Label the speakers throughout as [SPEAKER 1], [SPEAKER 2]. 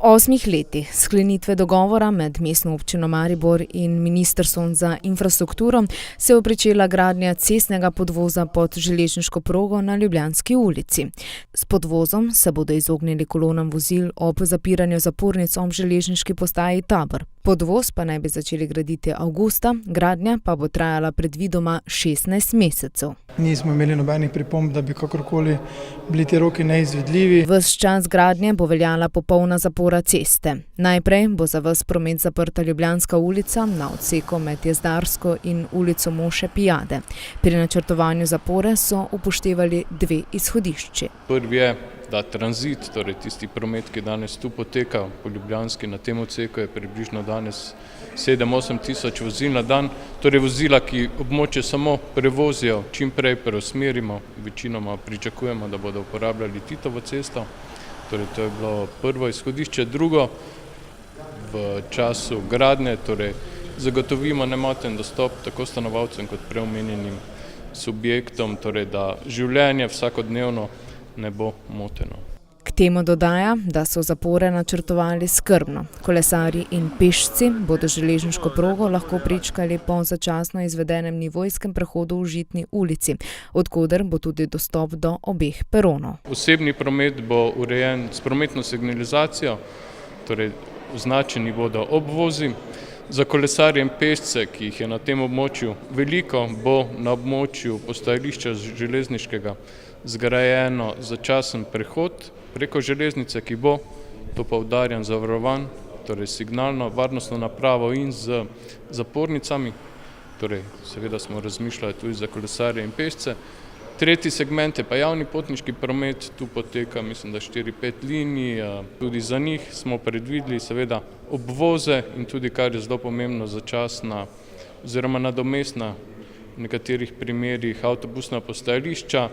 [SPEAKER 1] 8 letih sklenitve dogovora med Mestno občino Maribor in Ministrstvom za infrastrukturo se je pričela gradnja cestnega podvoza pod železniško progo na Ljubljanski ulici. S podvozom se bodo izognili kolonam vozil ob zapiranju zapornic ob železniški postaji Tabor. Podvoz pa naj bi začeli graditi avgusta, gradnja pa bo trajala predvidoma 16 mesecev.
[SPEAKER 2] Nismo imeli nobenih pripomb, da bi kakorkoli bili ti roki neizvedljivi.
[SPEAKER 1] Ves čas gradnje bo veljala popolna zapora ceste. Najprej bo za ves promet zaprta Ljubljanska ulica na odseku med Jezdarsko in ulico Moše Pijade. Pri načrtovanju zapore so upoštevali dve izhodišči.
[SPEAKER 3] Prvi je, da tranzit, torej tisti promet, ki danes tu poteka po Ljubljanski na tem odseku, je približno danes 7-8 tisoč vozil na dan. Torej vozila, ki območje samo prevozijo, čim prej preusmerimo, večinoma pričakujemo, da bodo uporabljali Titovo cesto. Torej to je bilo prvo izhodišče. Drugo, v času gradnje, torej zagotovimo nemoten dostop tako stanovalcem kot preomenjenim subjektom, torej da življenje vsakodnevno ne bo moteno.
[SPEAKER 1] K temu dodaja, da so zapore načrtovali skrbno. Kolesarji in pešci bodo železniško progo lahko prečkali po začasno izvedenem nivojskem prehodu v Žitni ulici, odkoder bo tudi dostop do obeh peronov.
[SPEAKER 3] Osebni promet bo urejen s prometno signalizacijo, torej označeni bodo obvozi. Za kolesarje in pešce, ki jih je na tem območju veliko, bo na območju postajališča železniškega zgrajeno začasen prehod preko železnice, ki bo, to poudarjam, zavarovan, torej signalno varnostno napravo in z zapornicami. Torej, seveda smo razmišljali tudi za kolesarje in pešce. Tretji segment je pa javni potniški promet, tu poteka mislim, da 4-5 linij, tudi za njih smo predvideli seveda obvoze in tudi, kar je zelo pomembno, začasna oziroma nadomestna v nekaterih primerih avtobusna postajališča.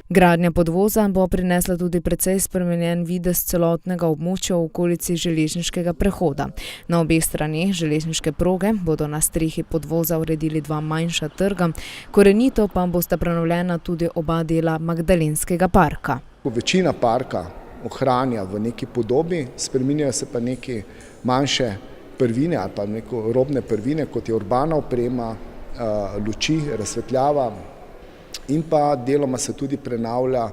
[SPEAKER 1] Gradnja podvoza bo prinesla tudi precej spremenjen videz celotnega območja v okolici železniškega prehoda. Na obeh straneh železniške proge bodo na strehi podvoza uredili dva manjša trga, korenito pa bosta prenovljena tudi oba dela Magdalenskega parka.
[SPEAKER 4] Večina parka ohranja v neki podobi, spreminjajo se pa neke manjše prvine ali pa neko robne prvine, kot je urbana oprema, luči, razsvetljava. In pa deloma se tudi prenavlja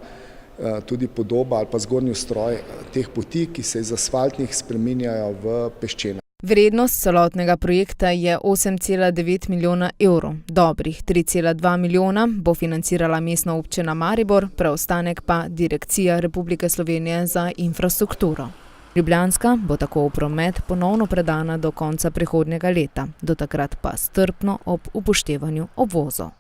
[SPEAKER 4] tudi podoba ali pa zgornji ustroj teh poti, ki se iz asfaltnih spreminjajo v peščene.
[SPEAKER 1] Vrednost celotnega projekta je 8,9 milijona evrov. Dobrih 3,2 milijona bo financirala Mestna občina Maribor, preostanek pa Direkcija Republike Slovenije za infrastrukturo. Ljubljanska bo tako v promet ponovno predana do konca prihodnjega leta, do takrat pa strpno ob upoštevanju obvozov.